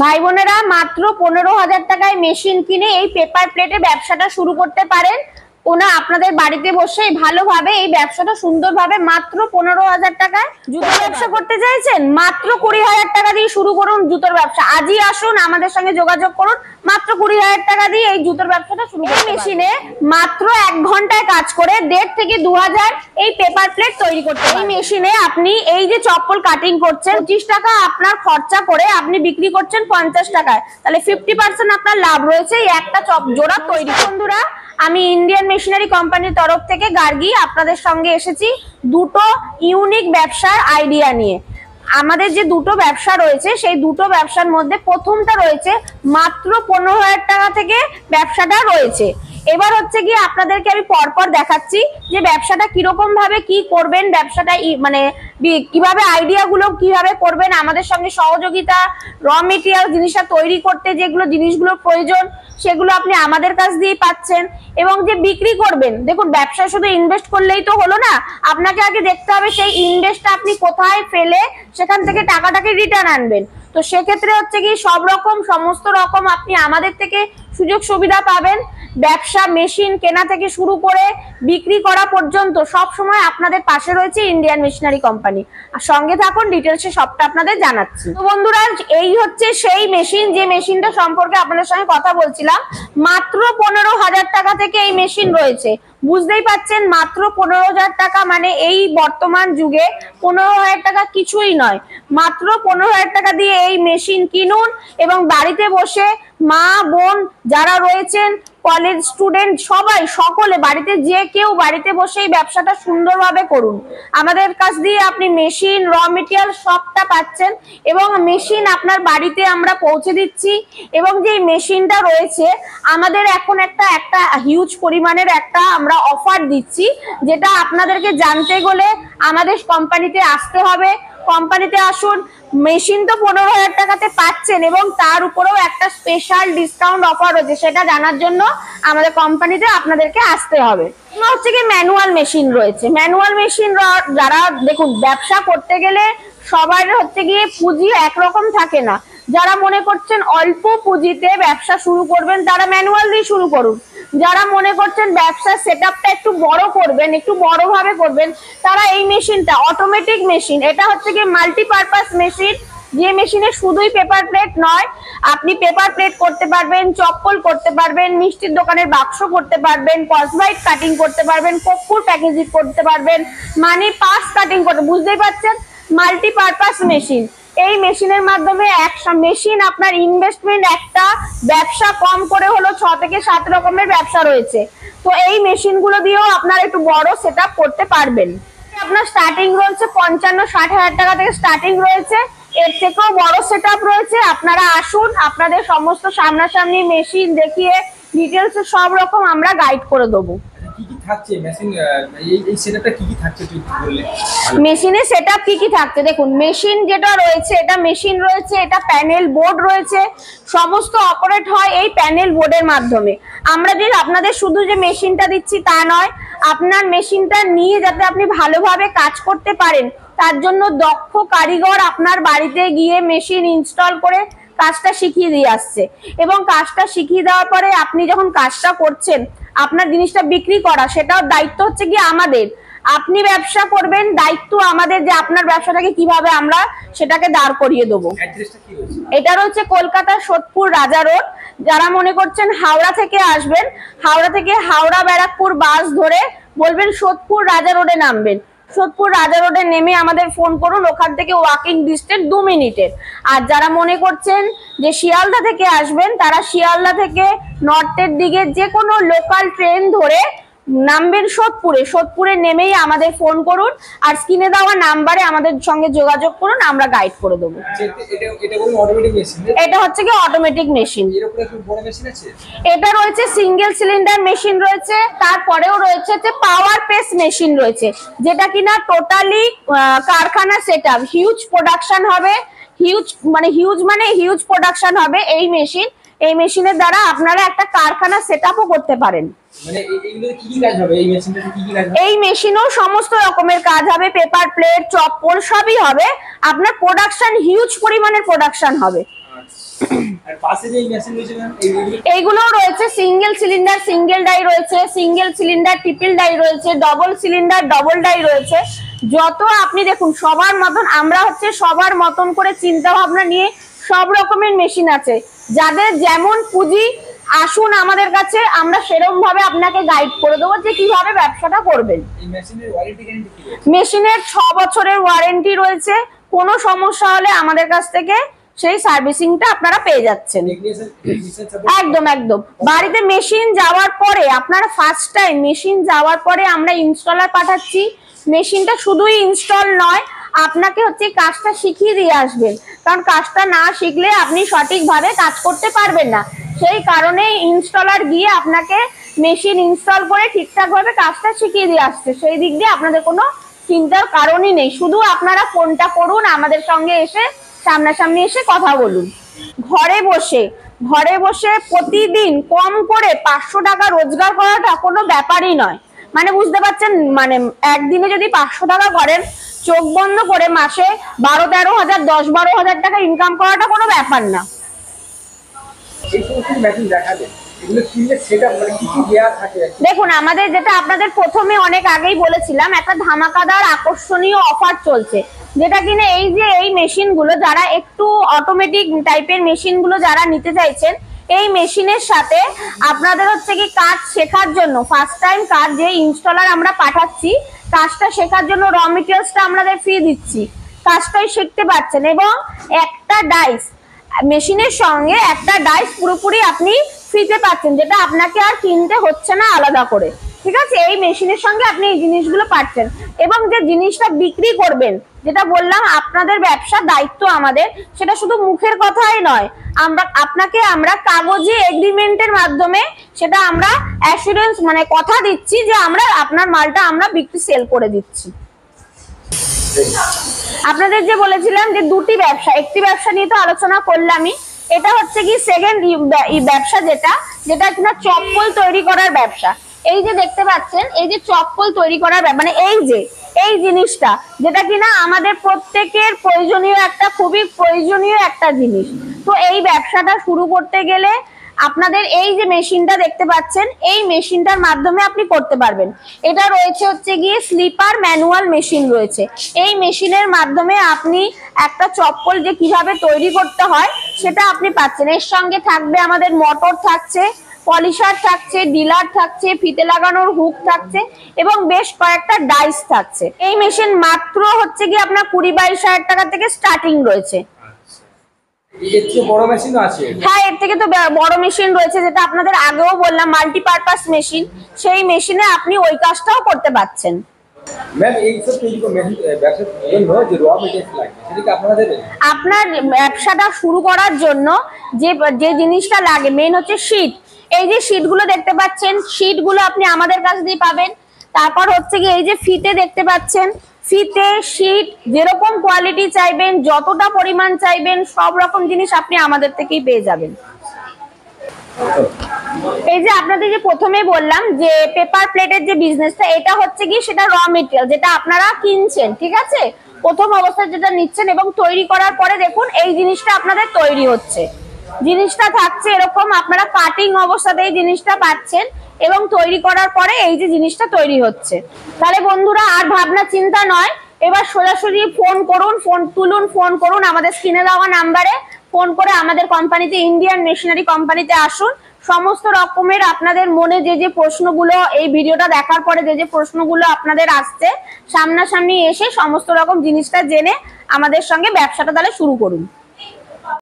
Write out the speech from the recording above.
ভাই বোনেরা মাত্র 15,000 টাকায় মেশিন কিনে এই পেপার প্লেটে ব্যবসাটা শুরু করতে পারেন। ওনা আপনাদের বাড়িতে বসে ভালোভাবে এই ব্যবসাটা সুন্দরভাবে মাত্র 15,000 টাকায়। জুতোর ব্যবসা করতে চাইছেন, মাত্র 20,000 টাকা দিয়ে শুরু করুন জুতোর ব্যবসা। আজই আসুন, আমাদের সঙ্গে যোগাযোগ করুন, মাত্র 20,000 টাকা দিয়ে এই জুতোর ব্যবসাটা শুরু করুন। মেশিনে মাত্র 1 ঘন্টায় কাজ করে 1.5 থেকে 2,000 এই পেপার প্লেট তৈরি করতে। এই মেশিনে আপনি এই যে চপ্পল কাটিং করছেন 25 টাকা আপনার খরচা করে আপনি বিক্রি করছেন 50 টাকায়, তাহলে 50% আপনার লাভ রয়েছে এই একটা জোড়া তৈরি। বন্ধুরা, আমি ইন্ডিয়ান মেশিনারি কোম্পানির তরফ থেকে গার্গী আপনাদের সঙ্গে এসেছি দুটো ইউনিক ব্যবসার আইডিয়া নিয়ে। আমাদের যে দুটো ব্যবসা রয়েছে সেই দুটো ব্যবসার মধ্যে প্রথমটা রয়েছে মাত্র 15,000 টাকা থেকে ব্যবসাটা রয়েছে। এবার হচ্ছে কি আপনাদেরকে আমি পরপর দেখাচ্ছি যে ব্যবসাটা কিরকম ভাবে কি করবেন, ব্যবসাটা মানে কিভাবে আইডিয়া গুলো কিভাবে করবেন, আমাদের সঙ্গে সহযোগিতা, র মেটেরিয়াল জিনিসটা তৈরি করতে যেগুলো জিনিসগুলো প্রয়োজন সেগুলো আপনি আমাদের কাছ দিয়েই পাচ্ছেন। এবং যে বিক্রি করবেন, দেখুন ব্যবসা শুধু ইনভেস্ট করলেই তো হলো না, আপনাকে আগে দেখতে হবে সেই ইনভেস্টটা আপনি কোথায় ফেলে সেখান থেকে টাকাটাকে রিটার্ন আনবেন। তো সেক্ষেত্রে হচ্ছে কি সব রকম সমস্ত রকম আপনি আমাদের থেকে সুযোগ সুবিধা পাবেন। ব্যবসা মেশিন কেনা থেকে শুরু করে বিক্রি করা পর্যন্ত সব সময় আপনাদের পাশে রয়েছে ইন্ডিয়ান মেশিনারি কোম্পানি। আর সঙ্গে থাকুন, ডিটেলসে সবটা আপনাদের জানাচ্ছি। তো বন্ধুরা, এই হচ্ছে সেই মেশিন যে মেশিনটা সম্পর্কে আপনাদের সঙ্গে কথা বলছিলাম। মাত্র 15,000 টাকা থেকে এই মেশিন রয়েছে। বুঝতেই পাচ্ছেন মাত্র 15,000 টাকা মানে এই বর্তমান যুগে 15,000 টাকা কিছুই নয়। মাত্র 15,000 টাকা দিয়ে এই মেশিন কিনুন এবং বাড়িতে বসে মা বোন যারা রয়েছেন, কলেজ স্টুডেন্ট সবাই সকলে বাড়িতে যে কেউ বাড়িতে বসে এই ব্যবসাটা সুন্দরভাবে করুন। আমাদের কাছ দিয়ে আপনি মেশিন, র মেটেরিয়াল সবটা পাচ্ছেন এবং মেশিন আপনার বাড়িতে আমরা পৌঁছে দিচ্ছি। এবং যে মেশিনটা রয়েছে আমাদের এখন একটা হিউজ পরিমাণের একটা আমরা অফার দিচ্ছি, যেটা আপনাদেরকে জানতে গেলে আমাদের কোম্পানিতে আসতে হবে। কোম্পানিতে আসুন, মেশিন তো 15,000 টাকাতে পাচ্ছেন এবং তার উপরেও একটা স্পেশাল ডিসকাউন্ট অফার হচ্ছে, সেটা জানার জন্য আমাদের কোম্পানিতে আপনাদেরকে আসতে হবে। হচ্ছে কি ম্যানুয়াল মেশিন রয়েছে। ম্যানুয়াল মেশিন যারা দেখুন ব্যবসা করতে গেলে সবার হচ্ছে গিয়ে পুঁজি একরকম থাকে না। যারা মনে করছেন অল্প পুঁজিতে ব্যবসা শুরু করবেন তারা ম্যানুয়াল দিয়ে শুরু করুন। যারা মনে করছেন ব্যবসার সেটআপটা একটু বড় করবেন, একটু বড় ভাবে করবেন, তারা এই মেশিনটা অটোমেটিক মেশিন, এটা হচ্ছে কি মাল্টিপারপাস মেশিন। যে মেশিনে শুধুই পেপার প্লেট নয়, আপনি পেপার প্লেট করতে পারবেন, চপ্পল করতে পারবেন, মিষ্টির দোকানের বাক্স করতে পারবেন, কসবাইট কাটিং করতে পারবেন, কপ্পুর প্যাকেজিং করতে পারবেন, মানি পার্স কাটিং করতে, বুঝতেই পারছেন মাল্টিপারপাস মেশিন। এই মেশিনের মাধ্যমে মেশিন আপনার ইনভেস্টমেন্ট একটা ব্যবসা কম করে হলো 6 থেকে 7 রকমের ব্যবসা রয়েছে। তো এই মেশিনগুলো দিয়েও আপনারা একটু বড় সেটআপ করতে পারবেন। আপনার স্টার্টিং রয়েছে 55-60 হাজার টাকা থেকে স্টার্টিং রয়েছে, এর থেকেও বড় সেটআপ রয়েছে। আপনারা আসুন, আপনাদের সমস্ত সামনাসামনি মেশিন দেখিয়ে ডিটেলসে সব রকম আমরা গাইড করে দেবো। মেশিনের সেটআপ কি কি থাকছে দেখুন। মেশিন যেটা রয়েছে এটা মেশিন রয়েছে, এটা প্যানেল বোর্ড রয়েছে, সমস্ত অপারেট হয় এই প্যানেল বোর্ডের মাধ্যমে। আমরা যে আপনাদের শুধু যে মেশিনটা দিচ্ছি তা নয়, আপনার মেশিনটা নিয়ে যাতে আপনি ভালোভাবে কাজ করতে পারেন তার জন্য দক্ষ কারিগর আপনার বাড়িতে গিয়ে মেশিন ইনস্টল করে কাজটা শিখিয়ে দিয়ে আসছে। এবং কাজটা শিখিয়ে দেওয়ার পরে আপনি যখন কাজটা করছেন, আপনার জিনিসটা বিক্রি করা সেটাও দায়িত্ব হচ্ছে কি আমাদের। আপনি ব্যবসা করবেন, দায়িত্ব আমাদের যে আপনার ব্যবসাটাকে কিভাবে আমরা সেটাকে দাঁড় করিয়ে দেবো। এটা রয়েছে কলকাতার সোদপুর রাজা রোড। যারা মনে করছেন হাওড়া থেকে আসবেন, হাওড়া থেকে হাওড়া ব্যারাকপুর বাস ধরে বলবেন সোদপুর রাজা রোডে নামবেন। সোদপুর রাজা রোডে নেমে আমাদের ফোন করুন, ওখান থেকে ওয়াকিং ডিস্টেন্স 2 মিনিটের। আর যারা মনে করছেন যে শিয়ালদা থেকে আসবেন, তারা শিয়ালদা থেকে নর্থের দিকে যে কোনো লোকাল ট্রেন ধরে নামবেন সোদপুরে। সোদপুরে নেমেই আমাদের ফোন করুন আর স্ক্রিনে দেওয়া নাম্বারে আমাদের সঙ্গে যোগাযোগ করুন, আমরা গাইড করে দেবো। এটা হচ্ছে কি অটোমেটিক মেশিন। এটা রয়েছে সিঙ্গেল সিলিন্ডার মেশিন রয়েছে, তারপরেও রয়েছে যে পাওয়ার পেস মেশিন রয়েছে, যেটা কিনা টোটালি কারখানা সেটআপ, হিউজ প্রোডাকশন হবে। হিউজ মানে হিউজ প্রোডাকশন হবে এই মেশিন। এই মেশিনের দ্বারা আপনারা একটা কারখানা সেটআপও করতে পারেন। এই মেশিনেও সমস্ত রকমের কাজ হবে, পেপার প্লেট, চপ্পল সবই হবে। আপনার প্রোডাকশন হিউজ পরিমাণের প্রোডাকশন হবে। আর পাশে যে মেশিন রয়েছে ম্যাম এইগুলো রয়েছে সিঙ্গেল সিলিন্ডার সিঙ্গেল ডাই রয়েছে, সিঙ্গেল সিলিন্ডার ট্রিপল ডাই রয়েছে, ডবল সিলিন্ডার ডবল ডাই রয়েছে। যত আপনি দেখুন সবার মতন, আমরা হচ্ছে সবার মতন করে চিন্তা ভাবনা নিয়ে সব রকমের মেশিন আছে। যাদের যেমন পুঁজি আসুন আমাদের কাছে, আমরা সেরকম ভাবে আপনাকে গাইড করে দেবো যে কিভাবে ব্যবসাটা করবেন। এই মেশিনের ওয়ারেন্টি গ্যারান্টি কি রয়েছে? মেশিনের 6 বছরের ওয়ারেন্টি রয়েছে। কোনো সমস্যা হলে আমাদের কাছ থেকে সেই সার্ভিসিংটা আপনারা পেয়ে যাচ্ছেন। একদম একদম। বাড়িতে মেশিন যাওয়ার পরে, আপনারা ফার্স্ট টাইম মেশিন যাওয়ার পরে আমরা ইনস্টলার পাঠাচ্ছি। মেশিনটা শুধুই ইনস্টল নয়, আপনাকে হচ্ছে কাজটা শিখিয়ে দিয়ে আসবেন, কারণ কাজটা না শিখলে আপনি সঠিকভাবে কাজ করতে পারবেন না। সেই কারণে ইনস্টলার গিয়ে আপনাকে মেশিন ইনস্টল করে ঠিকঠাকভাবে কাজটা শিখিয়ে দিয়ে আসছে। সেই দিক দিয়ে আপনাদের কোনো চিন্তার কারণই নেই। শুধু আপনারা ফোনটা করুন, আমাদের সঙ্গে এসে সামনাসামনি এসে কথা বলুন। ঘরে বসে প্রতিদিন কম করে 500 টাকা রোজগার করাটা কোনো ব্যাপারই নয়। মানে বুঝতে পারছেন, মানে একদিনে যদি 500 টাকা করেন, চোখ বন্ধ করে মাসে 12-13 হাজার 10-12 হাজার টাকা ইনকাম করাটা কোনো ব্যাপার না। এই সমস্ত মেশিন দেখাবেন, এগুলো কিনলে সেটা মানে কি কি দেয়া থাকে? দেখুন, আমাদের যেটা আপনাদের প্রথমে অনেক আগেই বলেছিলাম, একটা ধামাকাদার আকর্ষণীয় অফার চলছে, যেটা কিনা এই যে এই মেশিনগুলো, যারা একটু অটোমেটিক টাইপের মেশিনগুলো যারা নিতে চাইছেন, এই মেশিনের সাথে আপনাদের হচ্ছে কি কাজ শেখার জন্য ফার্স্ট টাইম কাজ যে ইনস্টলার আমরা পাঠাচ্ছি, কাজটা শেখার জন্য র মেটেরিয়ালসটা আমাদের ফ্রি দিচ্ছি। কাজটাই শিখতে পারছেন এবং একটা ডাইস মেশিনের সঙ্গে একটা ডাইস পুরোপুরি আপনি ফ্রিতে পাচ্ছেন, যেটা আপনাকে আর কিনতে হচ্ছে না আলাদা করে। ঠিক আছে, এই মেশিনের সঙ্গে আপনি এই জিনিসগুলো পাচ্ছেন। এবং যে জিনিসটা বিক্রি করবেন, যেটা বললাম আপনাদের ব্যবসার দায়িত্ব আমাদের, সেটা শুধু মুখের কথাই নয়, আমরা কাগজে এগ্রিমেন্টের মাধ্যমে সেটা আমরা অ্যাসুরেন্স মানে কথা দিচ্ছি যে আমরা আপনার মালটা আমরা বিক্রি সেল করে দিচ্ছি। আপনাদের যে বলেছিলাম যে দুটি ব্যবসা, একটি ব্যবসা নিয়ে তো আলোচনা করলামই, এটা হচ্ছে কি সেকেন্ড ব্যবসা, যেটা কিনা চপ্পল তৈরি করার ব্যবসা। এই যে দেখতে পাচ্ছেন, এই যে চপ্পল তৈরি করার মানে এই জিনিসটা, যেটা কিনা আমাদের প্রত্যেকের প্রয়োজনীয় একটা, খুবই প্রয়োজনীয় একটা জিনিস। তো এই ব্যবসাটা শুরু করতে গেলে আপনাদের এই যে মেশিনটা দেখতে পাচ্ছেন, এই মেশিনটার মাধ্যমে আপনি করতে পারবেন। এটা রয়েছে হচ্ছে গিয়ে স্লিপার ম্যানুয়াল মেশিন রয়েছে। এই মেশিনের মাধ্যমে আপনি একটা চপ্পল যে কিভাবে তৈরি করতে হয় সেটা আপনি পাচ্ছেন। এর সঙ্গে থাকবে আমাদের মোটর থাকছে, পলিশার থাকছে, ডিলার থাকছে, ফিতে লাগানোর হুক থাকছে এবং বেশ কয়েকটা ডাইস থাকছে। এই মেশিন মাত্র হচ্ছে কি আপনার 20-22 হাজার টাকা থেকে স্টার্টিং রয়েছে। এর থেকে বড় মেশিনও আছে? হ্যাঁ, এর থেকে তো বড় মেশিন রয়েছে, যেটা আপনাদের আগেও বললাম মাল্টিপারপাস মেশিন। সেই মেশিনে আপনি ওই কাজটাও করতে পারছেন। ম্যাম এই সব তৈরি করে মেশিন ব্যবসার জন্য যে র মেটেরিয়ালস লাগে সেটা কি আপনারা দেবেন? আপনার ব্যবসাটা শুরু করার জন্য যে জিনিসটা লাগে মেন হচ্ছে শীট। এই যে শীটগুলো দেখতে পাচ্ছেন, শীটগুলো আপনি আমাদের কাছ দিয়ে পাবেন। তারপর হচ্ছে কি এই যে ফিতে দেখতে পাচ্ছেন, ফিতে, শীট, যেরকম কোয়ালিটি চাইবেন, যতটা পরিমাণ চাইবেন, সব রকম জিনিস আপনি আমাদের থেকেই পেয়ে যাবেন। এই যে আপনাদের যে প্রথমে বললাম যে পেপার প্লেটের যে বিজনেসটা, এটা হচ্ছে কি সেটা র মেটেরিয়াল, যেটা আপনারা কিনছেন। ঠিক আছে, প্রথম অবস্থায় যেটা নিচ্ছেন এবং তৈরি করার পরে দেখুন এই জিনিসটা আপনাদের তৈরি হচ্ছে। জিনিসটা থাকছে এরকম, আপনারা কাটিং অবস্থাতেই জিনিসটা পাচ্ছেন এবং তৈরি করার পরে এই যে জিনিসটা তৈরি হচ্ছে। তাহলে বন্ধুরা আর ভাবনা চিন্তা নয়, এবার সোজাসুজি ফোন করুন, ফোন করুন আমাদের স্ক্রিনে দেওয়া নাম্বারে ফোন করে আমাদের কোম্পানিতে, ইন্ডিয়ান মেশিনারি কোম্পানিতে আসুন। সমস্ত রকমের আপনাদের মনে যে প্রশ্নগুলো এই ভিডিওটা দেখার পরে যে প্রশ্নগুলো আপনাদের আসছে, সামনাসামনি এসে সমস্ত রকম জিনিসটা জেনে আমাদের সঙ্গে ব্যবসাটা তাহলে শুরু করুন।